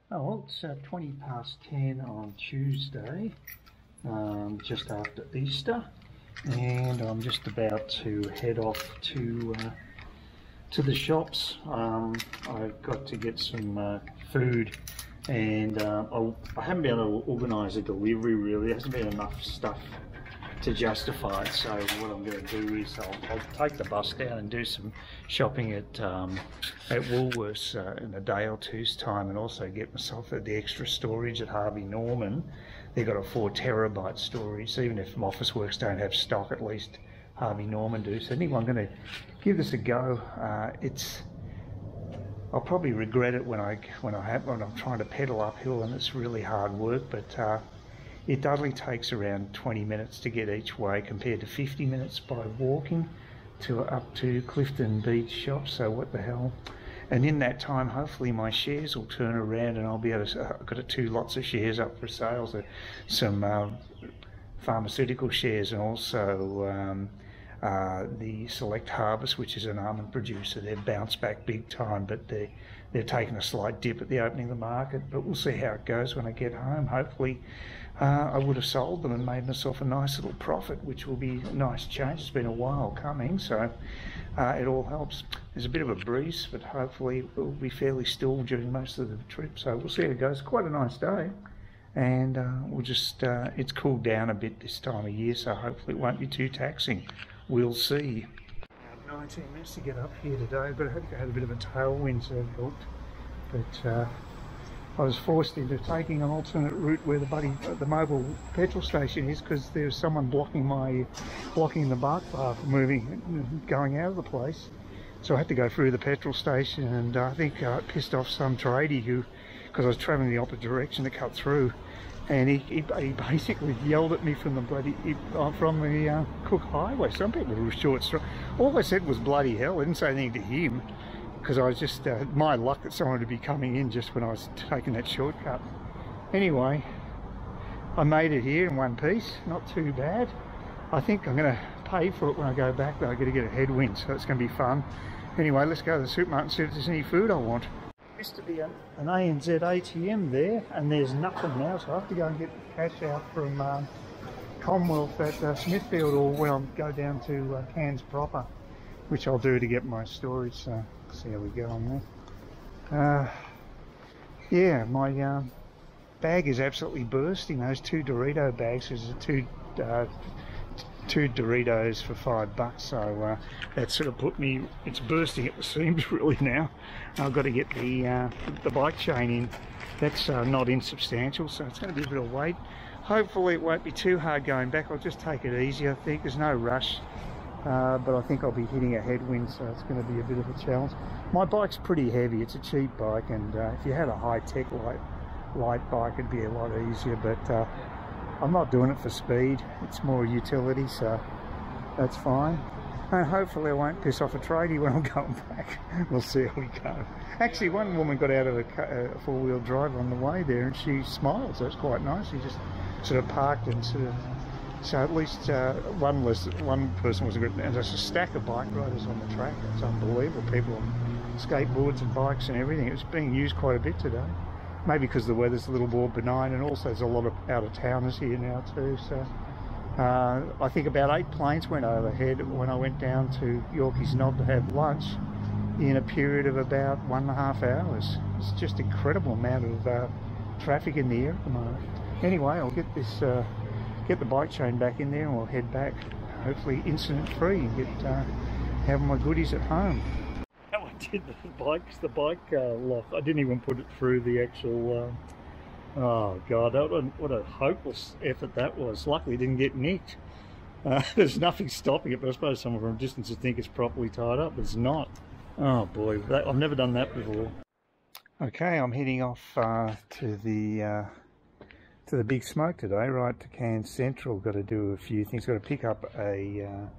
Oh, well, it's 20 past 10 on Tuesday, just after Easter, and I'm just about to head off to the shops. I've got to get some food, and I haven't been able to organise a delivery really. There hasn't been enough stuff to justify it, so what I'm going to do is I'll take the bus down and do some shopping at Woolworths in a day or two's time, and also get myself the extra storage at Harvey Norman. They've got a 4 terabyte storage, so even if Officeworks don't have stock, at least Harvey Norman do. So anyway, I'm going to give this a go. I'll probably regret it when I'm trying to pedal uphill, and it's really hard work, but it only takes around 20 minutes to get each way compared to 50 minutes by walking up to Clifton Beach shops, so what the hell. And in that time, hopefully my shares will turn around and I'll be able to, I've got 2 lots of shares up for sale, so some pharmaceutical shares, and also the Select Harvest, which is an almond producer. They've bounced back big time, but they're taking a slight dip at the opening of the market, but we'll see how it goes when I get home. Hopefully I would have sold them and made myself a nice little profit, which will be a nice change. It's been a while coming, so it all helps. There's a bit of a breeze, but hopefully it will be fairly still during most of the trip, so we'll see how it goes. Quite a nice day, and we'll just it's cooled down a bit this time of year, so hopefully it won't be too taxing. We'll see. 19 minutes to get up here today, but I think I had a bit of a tailwind, so it helped. But I was forced into taking an alternate route where the mobile petrol station is, because there's someone blocking the bike path from going out of the place. So I had to go through the petrol station, and I think I pissed off some tradie because I was travelling the opposite direction to cut through, and he basically yelled at me from the Cook Highway. Some people were short. All I said was bloody hell. I didn't say anything to him, because I was just my luck that someone would be coming in just when I was taking that shortcut. Anyway, I made it here in one piece, not too bad. I think I'm going to pay for it when I go back, though. I've got to get a headwind, so it's going to be fun. Anyway, let's go to the supermarket and see if there's any food I want. There used to be an ANZ ATM there, and there's nothing now, so I have to go and get the cash out from Commonwealth at Smithfield, or when I go down to Cairns proper, which I'll do to get my storage. So see how we go on there. Yeah, my bag is absolutely bursting. Those 2 Dorito bags, there's 2 Doritos for $5, so that sort of put me, it's bursting at the seams really now. I've got to get the bike chain in. That's not insubstantial, so it's going to be a bit of weight. Hopefully it won't be too hard going back. I'll just take it easy, I think. There's no rush, but I think I'll be hitting a headwind, so it's going to be a bit of a challenge. My bike's pretty heavy. It's a cheap bike, and if you had a high-tech light bike, it'd be a lot easier, but I'm not doing it for speed. It's more utility, so that's fine. And hopefully I won't piss off a tradie when I'm going back. We'll see how we go. Actually, one woman got out of a 4-wheel drive on the way there, and she smiled, so it's quite nice. She just sort of parked and sort of, so at least one person was a good, and there's a stack of bike riders on the track. It's unbelievable. People on skateboards and bikes and everything. It was being used quite a bit today. Maybe because the weather's a little more benign, and also there's a lot of out-of-towners here now too. So I think about 8 planes went overhead when I went down to Yorkeys Knob to have lunch in a period of about 1.5 hours. It's just incredible amount of traffic in the air at the moment. Anyway, I'll get the bike chain back in there, and we'll head back, hopefully incident-free, and get have my goodies at home. How I did the bike lock, I didn't even put it through the actual, oh god, what a hopeless effort that was. Luckily it didn't get nicked. There's nothing stopping it, but I suppose someone from a distance would think it's properly tied up, but it's not. Oh boy, I've never done that before. Okay, I'm heading off to the big smoke today, right to Cairns Central. Got to do a few things. Got to pick up an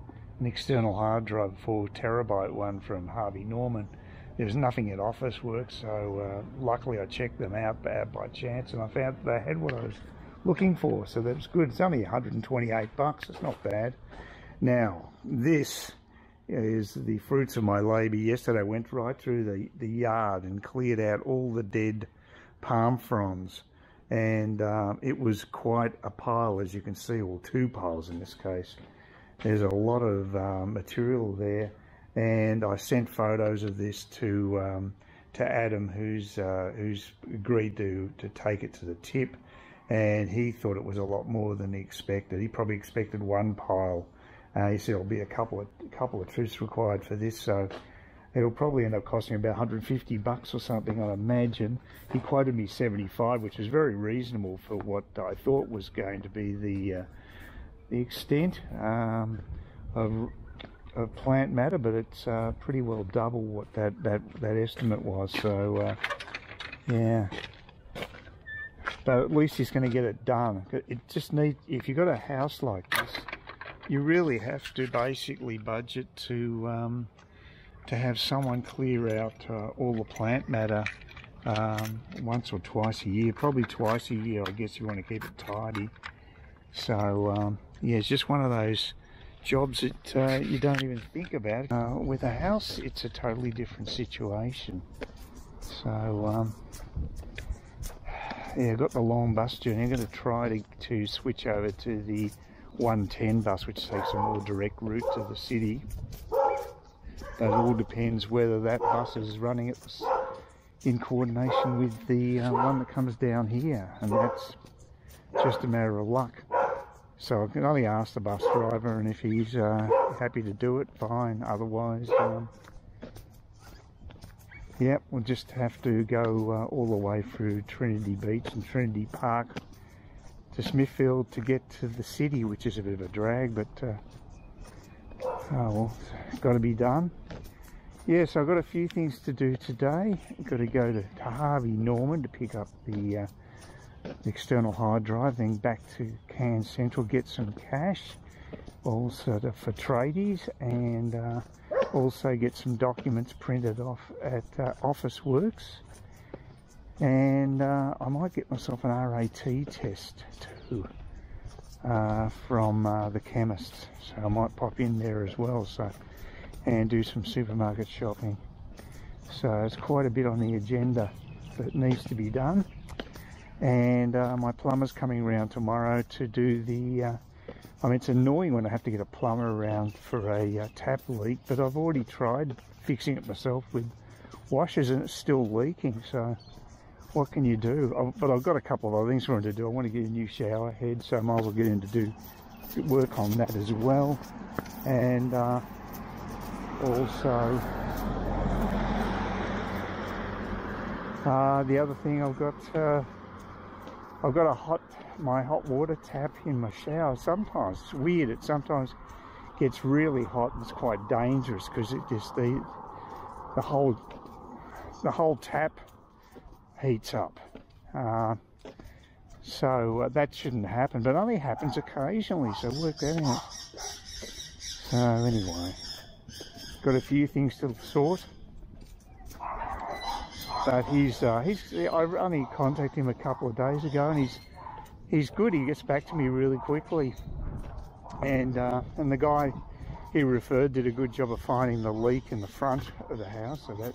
external hard drive, 4 terabyte one from Harvey Norman. There's nothing at Officeworks, so luckily I checked them out by chance, and I found they had what I was looking for, so that was good. It's only $128. It's not bad. Now, this is the fruits of my labour. Yesterday I went right through the yard and cleared out all the dead palm fronds, and it was quite a pile, as you can see, or two piles in this case. There's a lot of material there, and I sent photos of this to Adam, who's agreed to take it to the tip, and he thought it was a lot more than he expected. He probably expected one pile. He said there'll be a couple of trips required for this, so it'll probably end up costing about 150 bucks or something, I imagine. He quoted me 75, which is very reasonable for what I thought was going to be the extent of plant matter, but it's pretty well double what that estimate was. So yeah, but at least he's going to get it done. It just needs, if you've got a house like this, you really have to basically budget to have someone clear out all the plant matter once or twice a year, probably twice a year, I guess, if you want to keep it tidy. So yeah, it's just one of those jobs that you don't even think about. With a house, it's a totally different situation. So yeah, I've got the long bus journey. I'm going to try to switch over to the 110 bus, which takes a more direct route to the city. But it all depends whether that bus is running in coordination with the one that comes down here, and that's just a matter of luck. So I can only ask the bus driver, and if he's happy to do it, fine. Otherwise, yeah, we'll just have to go all the way through Trinity Beach and Trinity Park to Smithfield to get to the city, which is a bit of a drag, but oh well, it's got to be done. Yeah, so I've got a few things to do today. I've got to go to Harvey Norman to pick up the external hard drive, then back to Cairns Central, get some cash, also for tradies, and also get some documents printed off at Office Works. And I might get myself an RAT test too from the chemist, so I might pop in there as well, so, and do some supermarket shopping. So it's quite a bit on the agenda that needs to be done. And my plumber's coming around tomorrow to do the I mean, it's annoying when I have to get a plumber around for a tap leak, but I've already tried fixing it myself with washers and it's still leaking, so what can you do? But I've got a couple of other things for him to do. I want to get a new shower head, so I might as well get him to do work on that as well. And also the other thing, I've got my hot water tap in my shower. Sometimes it's weird, it sometimes gets really hot and it's quite dangerous because it just the whole tap heats up. So that shouldn't happen, but it only happens occasionally, so work that out. So anyway, got a few things to sort. But I only contacted him a couple of days ago, and he's good. He gets back to me really quickly, and the guy he referred did a good job of finding the leak in the front of the house, so that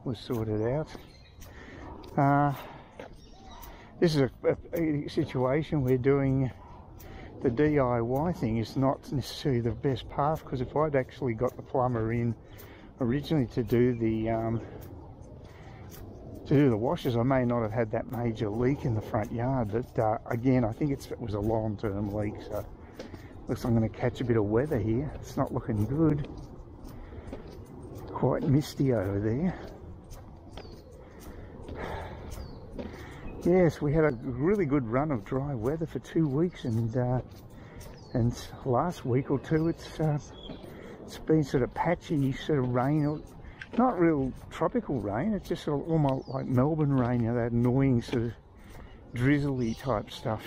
was sorted out. This is a situation where doing the DIY thing is not necessarily the best path, because if I'd actually got the plumber in originally to do the washers, I may not have had that major leak in the front yard. But again, I think it was a long-term leak, so looks like I'm going to catch a bit of weather here. It's not looking good. Quite misty over there. Yes, we had a really good run of dry weather for 2 weeks, and last week or two it's been sort of patchy sort of rain. Not real tropical rain, it's just sort of almost like Melbourne rain, you know, that annoying sort of drizzly type stuff.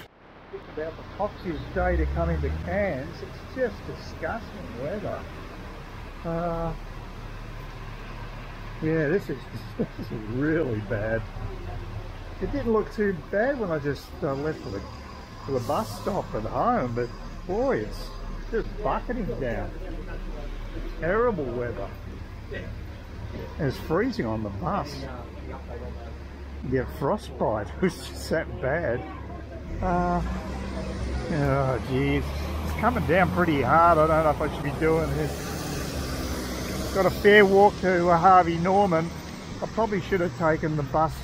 It's about the hottest day to come into Cairns. It's just disgusting weather. Yeah, this is really bad. It didn't look too bad when I just left for the bus stop at home, but boy, it's just bucketing down. Terrible weather. And it's freezing on the bus. get frostbite. It was just that bad. Oh geez, it's coming down pretty hard. I don't know if I should be doing this. Got a fair walk to Harvey Norman. I probably should have taken the bus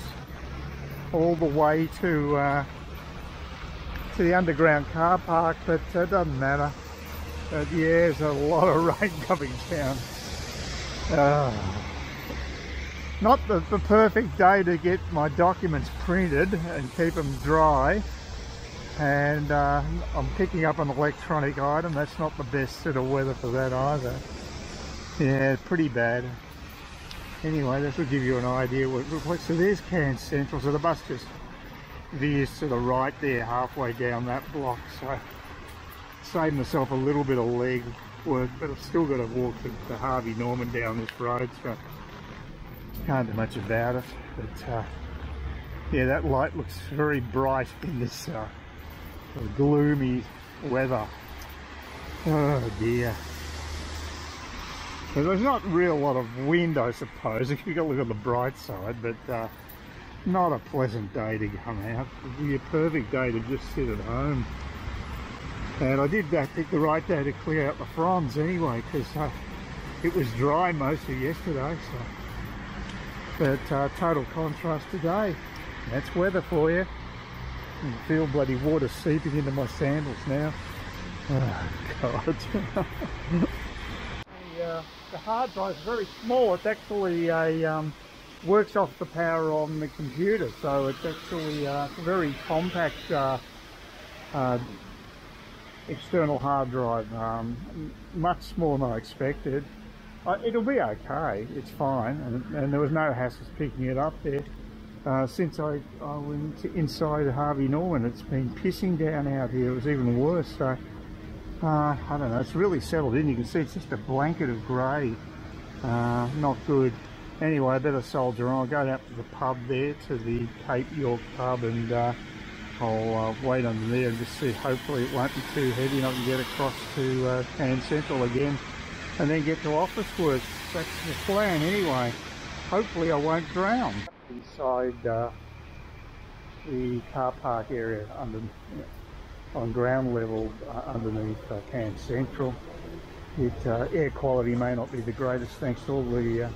all the way to the underground car park, but it doesn't matter. But yeah, there's a lot of rain coming down. Not the perfect day to get my documents printed and keep them dry. And I'm picking up an electronic item. That's not the best sort of weather for that either. Yeah, it's pretty bad. Anyway, this will give you an idea what it looks like. So there's Cairns Central. So the bus just veers to the right there, halfway down that block. So saved myself a little bit of leg work, but I've still got to walk to Harvey Norman down this road, so can't do much about it. But yeah, that light looks very bright in this sort of gloomy weather. Oh dear. So there's not really a lot of wind, I suppose, if you've got to look at the bright side, but not a pleasant day to come out. It would be a perfect day to just sit at home. And I did pick the right day to clear out the fronds anyway, because it was dry most of yesterday. So, but total contrast today. That's weather for you. You can feel bloody water seeping into my sandals now. Oh God. The hard drive is very small. It's actually a works off the power on the computer, so it's actually a very compact external hard drive, much smaller than I expected. It'll be okay, it's fine, and there was no hassles picking it up there. Since I went inside Harvey Norman, it's been pissing down out here. It was even worse, so I don't know, it's really settled in. You can see it's just a blanket of grey. Not good. Anyway, I better soldier on. I'll go out to the pub there, to the Cape York pub, and I'll wait under there and just see. Hopefully it won't be too heavy and I can get across to Cairns Central again and then get to office work. That's the plan anyway. Hopefully I won't drown. Inside the car park area on ground level underneath Cairns Central. Air quality may not be the greatest thanks to all the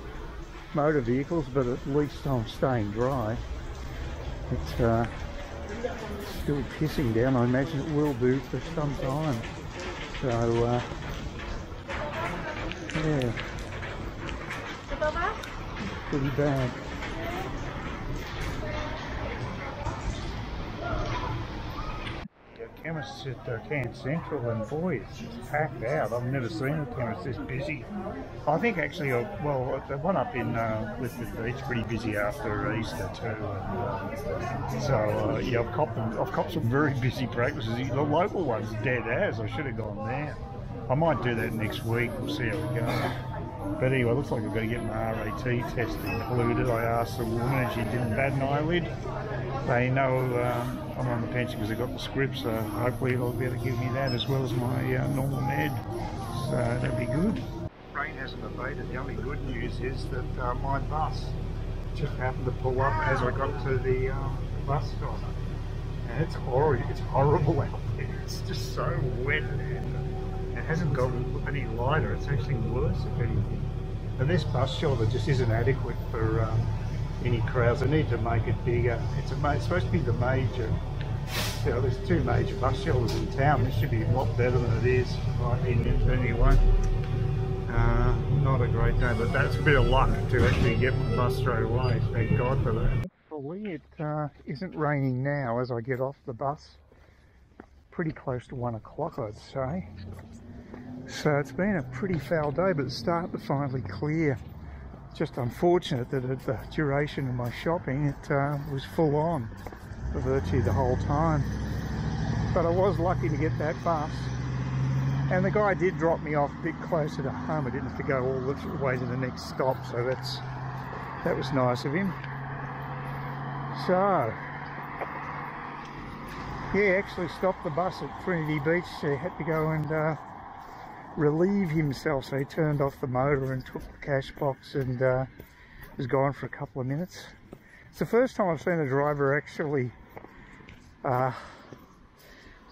motor vehicles, but at least I'm staying dry. It's still pissing down. I imagine it will do for some time. So yeah, pretty bad. Chemists at Cairns Central, and boy, it's packed out. I've never seen a chemist this busy. I think actually, well, the one up in Clifford Beach pretty busy after Easter too. So yeah, I've copped some very busy practices. The local one's dead as. I should have gone there. I might do that next week. We'll see how it goes. But anyway, it looks like I've got to get my RAT test included. I asked the woman and she didn't bat an eyelid. They know I'm on the pension because I got the script, so hopefully they'll be able to give me that as well as my normal med. So that'll be good. Rain hasn't abated. The only good news is that my bus just happened to pull up as I got to the bus stop. And it's horrible. It's horrible out there. It's just so wet, and it hasn't got any lighter. It's actually worse, if anything. And this bus shelter just isn't adequate for any crowds. They need to make it bigger. It's supposed to be the major. You know, there's two major bus shelters in town. This should be a lot better than it is, my opinion, anyway. Not a great day, but that's a bit of luck to actually get my bus straight away. Thank God for that. Hopefully it isn't raining now as I get off the bus. Pretty close to 1 o'clock, I'd say. So it's been a pretty foul day, but it's starting to finally clear. Just unfortunate that at the duration of my shopping it was full on for virtually the whole time. But I was lucky to get that bus, and the guy did drop me off a bit closer to home. I didn't have to go all the way to the next stop, so that was nice of him. So yeah, actually stopped the bus at Trinity Beach, so he had to go and relieve himself, so he turned off the motor and took the cash box and was gone for a couple of minutes. It's the first time I've seen a driver actually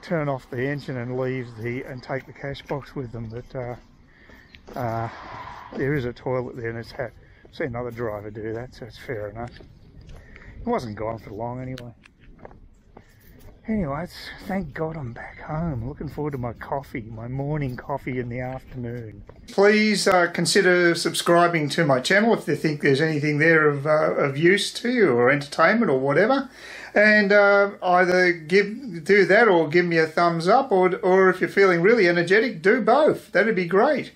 turn off the engine and and take the cash box with them. But there is a toilet there, and I've seen another driver do that, so it's fair enough. It wasn't gone for long anyway. Anyway, thank God I'm back home. Looking forward to my coffee, my morning coffee in the afternoon. Please consider subscribing to my channel if you think there's anything there of use to you, or entertainment or whatever. And either do that or give me a thumbs up, or if you're feeling really energetic, do both. That'd be great.